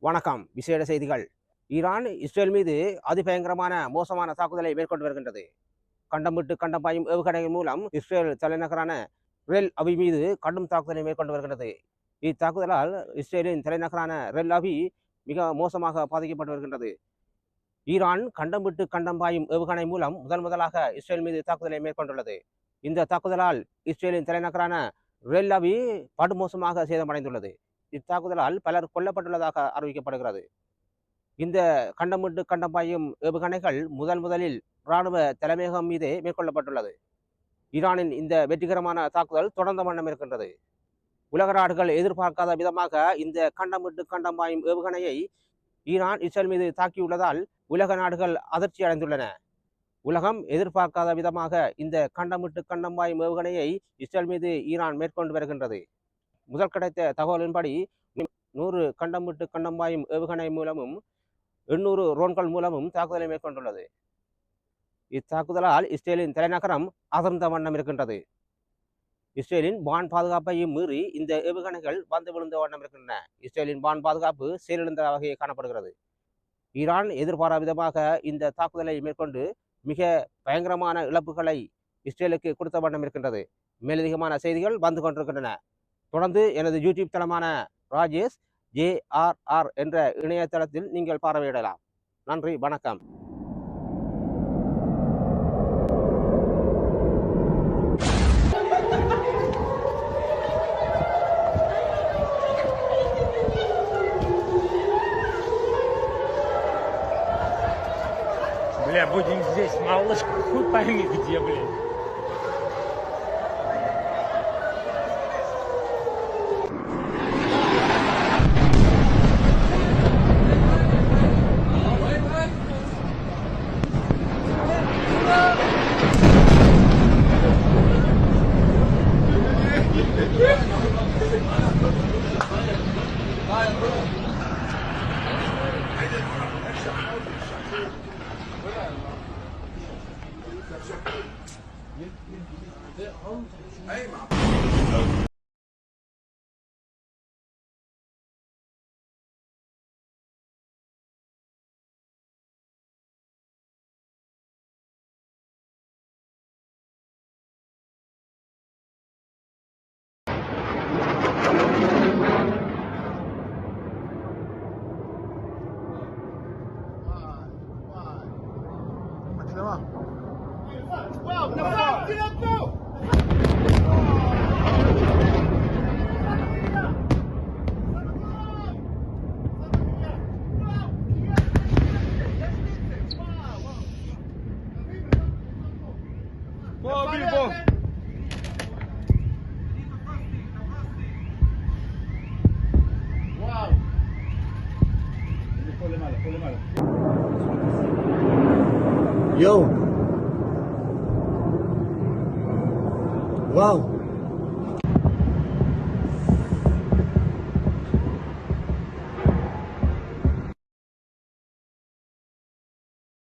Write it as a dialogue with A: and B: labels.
A: வணக்கம். விசேட செய்திகள். ஈரான் இஸ்ரேல் மீது அதிபயங்கரமான மோசமான தாக்குதலை மேற்கொண்டு வருகின்றது. கண்டம் விட்டு கண்டம் பாயும் ஏவுகணைகள் மூலம் இஸ்ரேல் தலைநகரான ரெல் அவி மீது கடும் தாக்குதலை மேற்கொண்டு வருகின்றது. இத்தாக்குதலால் இஸ்ரேலின் தலைநகரான ரெல் அவி மிக மோசமாக பாதிக்கப்பட்டு வருகின்றது. ஈரான் கண்டம் விட்டு கண்டம் பாயும் ஏவுகணை மூலம் முதலாக இஸ்ரேல் மீது தாக்குதலை மேற்கொண்டுள்ளது. இந்த தாக்குதலால் இஸ்ரேலின் தலைநகரான ரெல் அவி படுமோசமாக சேதமடைந்துள்ளது. இத்தாக்குதலால் பலர் கொல்லப்பட்டுள்ளதாக அறிவிக்கப்படுகிறது. இந்த கண்டம் விட்டு கண்டம் பாயும் ஏவுகணைகள் முதலில் இராணுவ தலைமையகம் மீதே மேற்கொள்ளப்பட்டுள்ளது. ஈரானின் இந்த வெற்றிகரமான தாக்குதல் தொடர்ந்த வண்ணம் இருக்கின்றது. உலக நாடுகள் எதிர்பார்க்காத விதமாக இந்த கண்டம் விட்டு கண்டம் பாயும் ஏவுகணையை ஈரான் இஸ்ரேல் மீது தாக்கியுள்ளதால் உலக நாடுகள் அதிர்ச்சி அடைந்துள்ளன. உலகம் எதிர்பார்க்காத விதமாக இந்த கண்டம் விட்டு கண்டம் பாயும் ஏவுகணையை இஸ்ரேல் மீது ஈரான் மேற்கொண்டு வருகின்றது. முதல் கிடைத்த தகவலின்படி 100 கண்டம் விட்டு கண்டம் பாயும் ஏவுகணை மூலமும் 800 ரோன்கள் மூலமும் தாக்குதலை மேற்கொண்டுள்ளது. இத்தாக்குதலால் இஸ்ரேலின் தலைநகரம் அதிர்ந்த வண்ணம் இருக்கின்றது. இஸ்ரேலின் வான் பாதுகாப்பையும் மீறி இந்த ஏவுகணைகள் வந்து விழுந்த வண்ணம் இருக்கின்றன. இஸ்ரேலின் வான் பாதுகாப்பு செயலிழந்த வகையை காணப்படுகிறது. ஈரான் எதிர்பாராத விதமாக இந்த தாக்குதலை மேற்கொண்டு மிக பயங்கரமான இழப்புகளை இஸ்ரேலுக்கு கொடுத்த வண்ணம் இருக்கின்றது. மேலதிகமான செய்திகள் வந்து கொண்டிருக்கின்றன. தொடர்ந்து எனது யூடியூப் தளமான ராஜேஷ் JRR என்ற இணையதளத்தில் நீங்கள் பார்வையிடலாம். நன்றி, வணக்கம்.
B: Бля, будем здесь, малышка, хуй пойми где, блядь.
C: Yo. Wow.